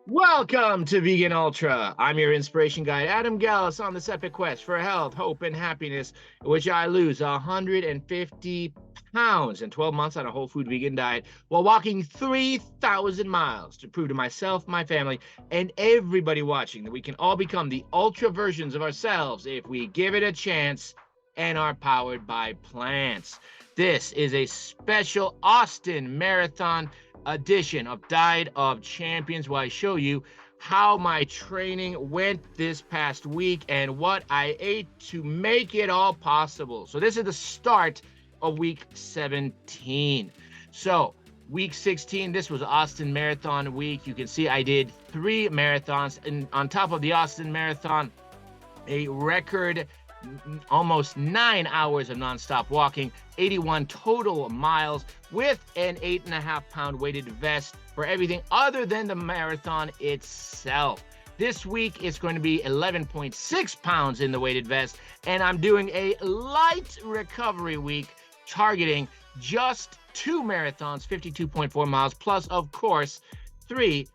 Welcome to Vegan Ultra. I'm your inspiration guide, Adam Gallus, on this epic quest for health, hope, and happiness, in which I lose 150 pounds in 12 months on a whole food vegan diet while walking 3,000 miles to prove to myself, my family, and everybody watching that we can all become the ultra versions of ourselves if we give it a chance and are powered by plants. This is a special Austin Marathon edition of Diet of Champions, where I show you how my training went this past week and what I ate to make it all possible. So this is the start of week 17. So week 16, this was Austin Marathon week. You can see I did 3 marathons, and on top of the Austin Marathon, a record almost 9 hours of nonstop walking, 81 total miles with an 8.5-pound weighted vest for everything other than the marathon itself. This week it's going to be 11.6 pounds in the weighted vest, and I'm doing a light recovery week targeting just 2 marathons, 52.4 miles, plus of course 3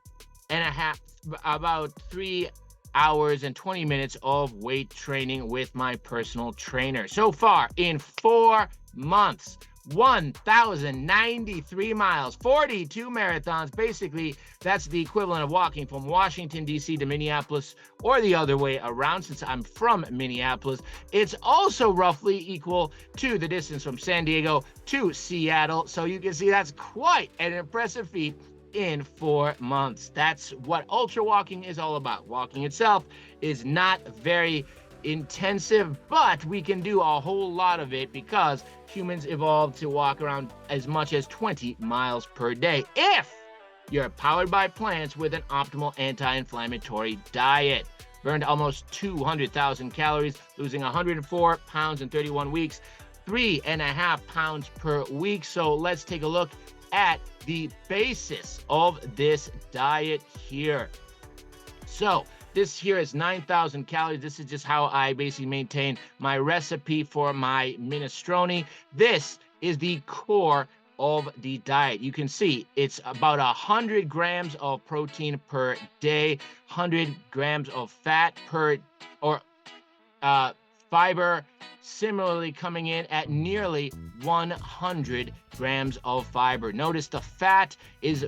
hours and 20 minutes of weight training with my personal trainer. So far, in 4 months, 1,093 miles, 42 marathons. Basically, that's the equivalent of walking from Washington, D.C. to Minneapolis, or the other way around, since I'm from Minneapolis. It's also roughly equal to the distance from San Diego to Seattle. So you can see that's quite an impressive feat in 4 months. That's what ultra walking is all about. Walking itself is not very intensive, but we can do a whole lot of it because humans evolved to walk around as much as 20 miles per day if you're powered by plants with an optimal anti-inflammatory diet. Burned almost 200,000 calories, losing 104 pounds in 31 weeks, 3.5 pounds per week. So let's take a look at the basis of this diet here. So this here is 9,000 calories. This is just how I basically maintain my recipe for my minestrone. This is the core of the diet. You can see it's about 100 grams of protein per day, 100 grams of fat per, or fiber, similarly coming in at nearly 100 grams of fiber. Notice the fat is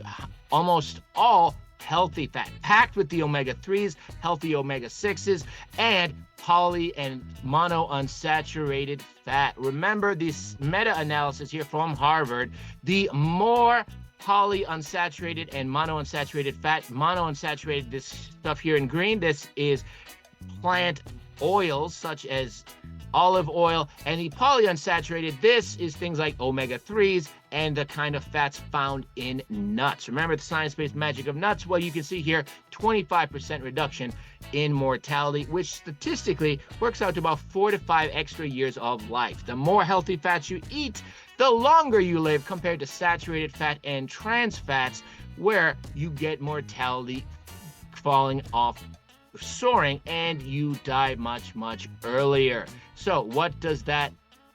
almost all healthy fat, packed with the omega-3s, healthy omega-6s, and poly and monounsaturated fat. Remember this meta-analysis here from Harvard, the more polyunsaturated and monounsaturated fat, monounsaturated, this stuff here in green, this is plant oils such as olive oil, and the polyunsaturated, this is things like omega-3s and the kind of fats found in nuts. Remember the science-based magic of nuts? Well, you can see here 25% reduction in mortality, which statistically works out to about 4 to 5 extra years of life. The more healthy fats you eat, the longer you live compared to saturated fat and trans fats, where you get mortality falling off, soaring, and you die much, much earlier. So what does that,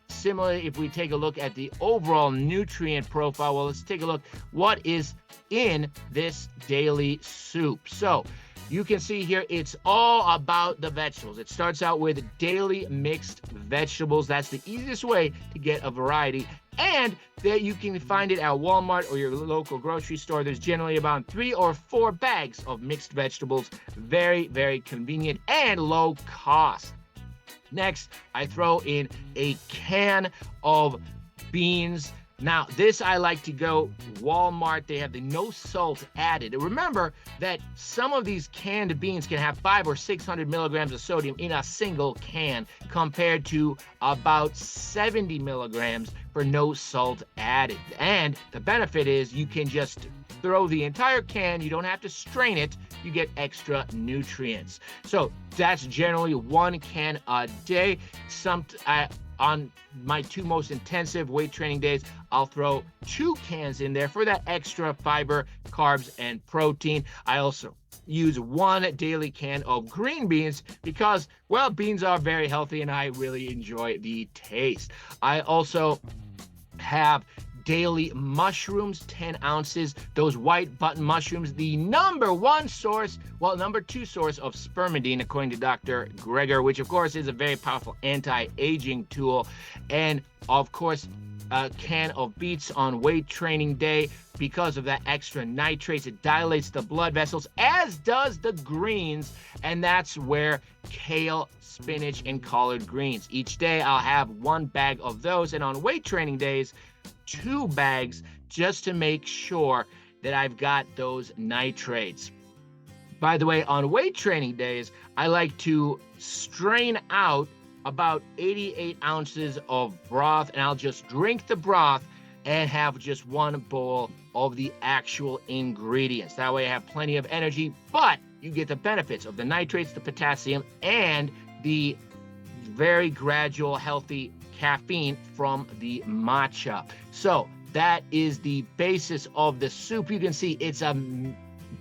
similarly, if we take a look at the overall nutrient profile, well, let's take a look what is in this daily soup. So you can see here, it's all about the vegetables. It starts out with daily mixed vegetables. That's the easiest way to get a variety. And that you can find it at Walmart or your local grocery store. There's generally about 3 or 4 bags of mixed vegetables. Very, very convenient and low cost. Next, I throw in a can of beans. Now, this I like to go Walmart. They have the no salt added. Remember that some of these canned beans can have 500 or 600 milligrams of sodium in a single can, compared to about 70 milligrams for no salt added. And the benefit is you can just throw the entire can. You don't have to strain it. You get extra nutrients. So that's generally 1 can a day. On my 2 most intensive weight training days, I'll throw 2 cans in there for that extra fiber, carbs, and protein. I also use 1 daily can of green beans because, well, beans are very healthy and I really enjoy the taste. I also have daily mushrooms, 10 ounces. Those white button mushrooms, the number two source of spermidine, according to Dr. Greger, which of course is a very powerful anti-aging tool. And of course, a can of beets on weight training day. Because of that extra nitrates, it dilates the blood vessels, as does the greens, and that's where kale, spinach, and collard greens. Each day I'll have 1 bag of those, and on weight training days, 2 bags, just to make sure that I've got those nitrates. By the way, on weight training days, I like to strain out about 88 ounces of broth, and I'll just drink the broth and have just 1 bowl of the actual ingredients. That way I have plenty of energy, but you get the benefits of the nitrates, the potassium, and the very gradual, healthy caffeine from the matcha. So that is the basis of the soup. You can see it's a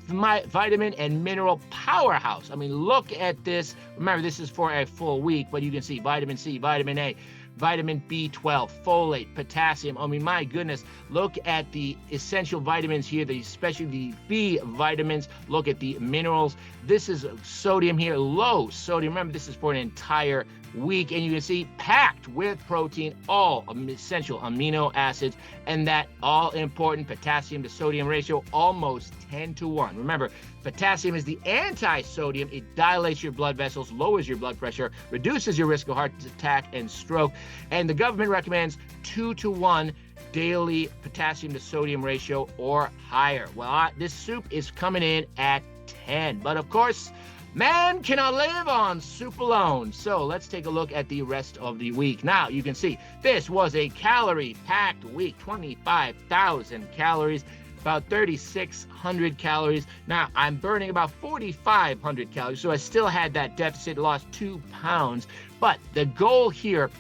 vitamin and mineral powerhouse. I mean, look at this. Remember, this is for a full week, but you can see vitamin C, vitamin A, vitamin B12, folate, potassium. I mean, my goodness, look at the essential vitamins here, especially the B vitamins. Look at the minerals. This is sodium here, low sodium. Remember, this is for an entire week, and you can see packed with protein, all essential amino acids, and that all important potassium to sodium ratio, almost 10-1. Remember, potassium is the anti-sodium. It dilates your blood vessels, lowers your blood pressure, reduces your risk of heart attack and stroke, and the government recommends 2-1 daily potassium to sodium ratio or higher. Well, this soup is coming in at 10, but of course, man cannot live on soup alone. So let's take a look at the rest of the week. Now, you can see this was a calorie-packed week, 25,000 calories, about 3,600 calories. Now, I'm burning about 4,500 calories, so I still had that deficit, lost 2 pounds. But the goal here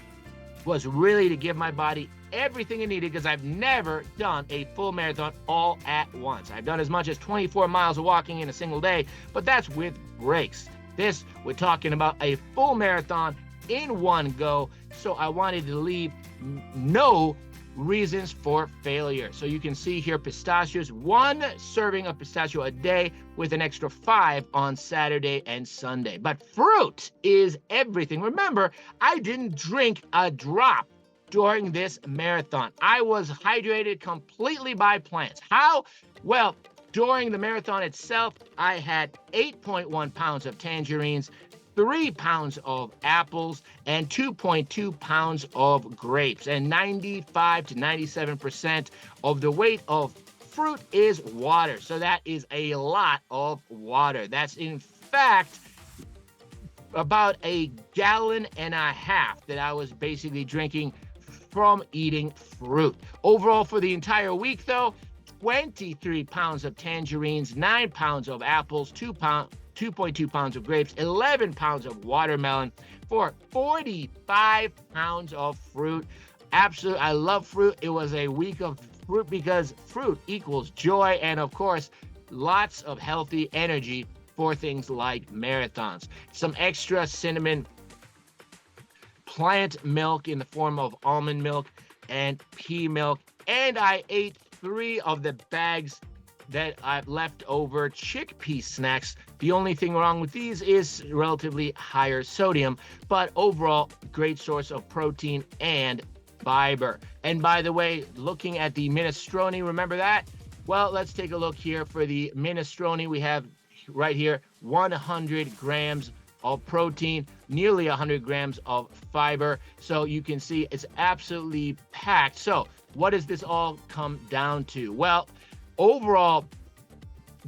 was really to give my body everything it needed, because I've never done a full marathon all at once. I've done as much as 24 miles of walking in a single day, but that's with breaks. This, we're talking about a full marathon in one go, so I wanted to leave no reasons for failure. So you can see here pistachios, 1 serving of pistachio a day with an extra 5 on Saturday and Sunday. But fruit is everything. Remember, I didn't drink a drop during this marathon. I was hydrated completely by plants. How? Well, during the marathon itself, I had 8.1 pounds of tangerines, 3 pounds of apples, and 2.2 pounds of grapes. And 95 to 97% of the weight of fruit is water. So that is a lot of water. That's in fact about 1.5 gallons that I was basically drinking from eating fruit. Overall, for the entire week, though, 23 pounds of tangerines, 9 pounds of apples, 2.2 pounds of grapes, 11 pounds of watermelon, for 45 pounds of fruit. Absolutely, I love fruit. It was a week of fruit because fruit equals joy, and of course, lots of healthy energy for things like marathons. Some extra cinnamon plant milk in the form of almond milk and pea milk, and I ate 3 of the bags that I've left over chickpea snacks. The only thing wrong with these is relatively higher sodium, but overall, great source of protein and fiber. And by the way, looking at the minestrone, remember that? Well, let's take a look here for the minestrone. We have right here 100 grams of protein, nearly 100 grams of fiber. So you can see it's absolutely packed. So what does this all come down to? Well, overall,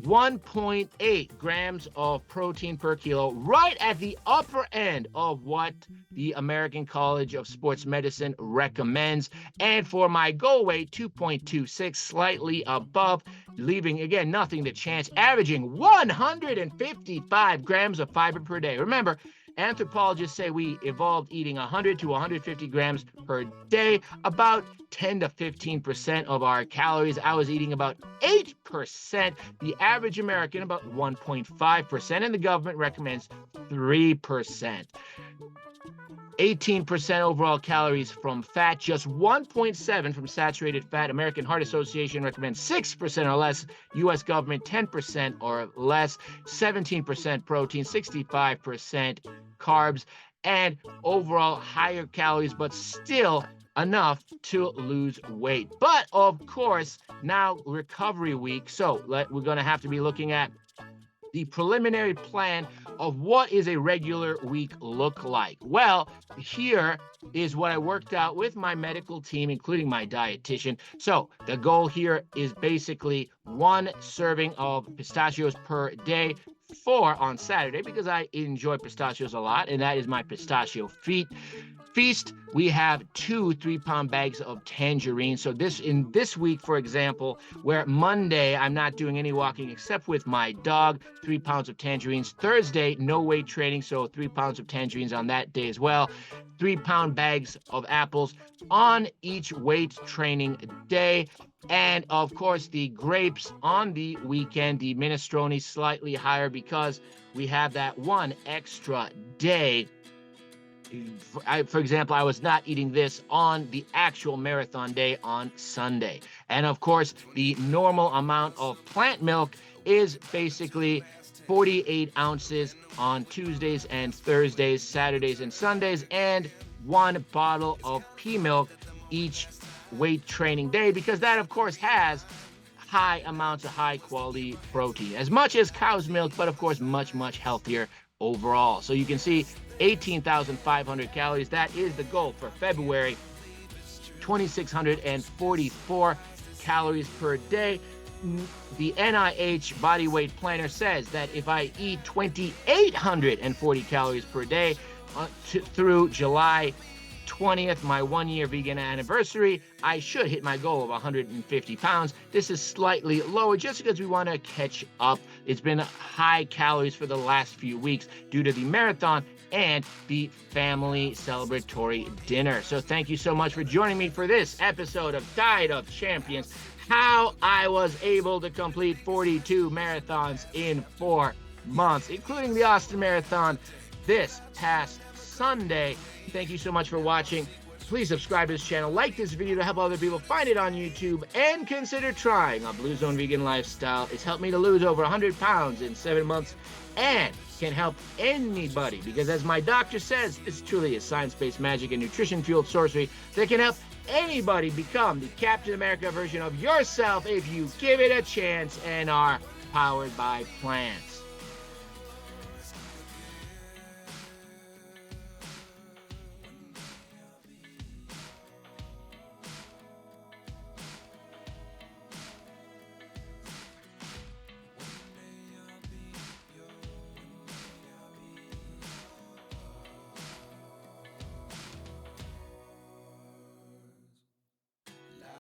1.8 grams of protein per kilo, right at the upper end of what the American College of Sports Medicine recommends. And for my goal weight, 2.26, slightly above, leaving, again, nothing to chance, averaging 155 grams of fiber per day. Remember, anthropologists say we evolved eating 100 to 150 grams per day, about 10 to 15% of our calories. I was eating about 8%, the average American about 1.5%, and the government recommends 3%. 18% overall calories from fat, just 1.7 from saturated fat. American Heart Association recommends 6% or less. U.S. government 10% or less. 17% protein, 65% carbs, and overall higher calories, but still enough to lose weight. But of course, now recovery week, so we're going to have to be looking at the preliminary plan of what is a regular week look like. Well, here is what I worked out with my medical team, including my dietitian. So the goal here is basically 1 serving of pistachios per day, 4 on Saturday, because I enjoy pistachios a lot, and that is my pistachio feast. We have 2 3-pound bags of tangerines. So in this week, for example, where Monday I'm not doing any walking except with my dog, 3 pounds of tangerines. Thursday, no weight training, so 3 pounds of tangerines on that day as well. 3-pound bags of apples on each weight training day. And of course, the grapes on the weekend, the minestrone slightly higher because we have that 1 extra day. For example, I was not eating this on the actual marathon day on Sunday. And of course, the normal amount of plant milk is basically 48 ounces on Tuesdays and Thursdays, Saturdays and Sundays, and 1 bottle of pea milk each weight training day, because that, of course, has high amounts of high quality protein, as much as cow's milk, but of course, much, much healthier overall. So you can see 18,500 calories. That is the goal for February. 2,644 calories per day. The NIH body weight planner says that if I eat 2,840 calories per day through July 20th, my 1-year vegan anniversary, I should hit my goal of 150 pounds. This is slightly lower just because we want to catch up. It's been high calories for the last few weeks due to the marathon and the family celebratory dinner. So thank you so much for joining me for this episode of Diet of Champions, how I was able to complete 42 marathons in 4 months, including the Austin Marathon this past Sunday. Thank you so much for watching. Please subscribe to this channel, like this video to help other people find it on YouTube, and consider trying a Blue Zone vegan lifestyle. It's helped me to lose over 100 pounds in 7 months and can help anybody, because as my doctor says, it's truly a science-based magic and nutrition-fueled sorcery that can help anybody become the Captain America version of yourself if you give it a chance and are powered by plants.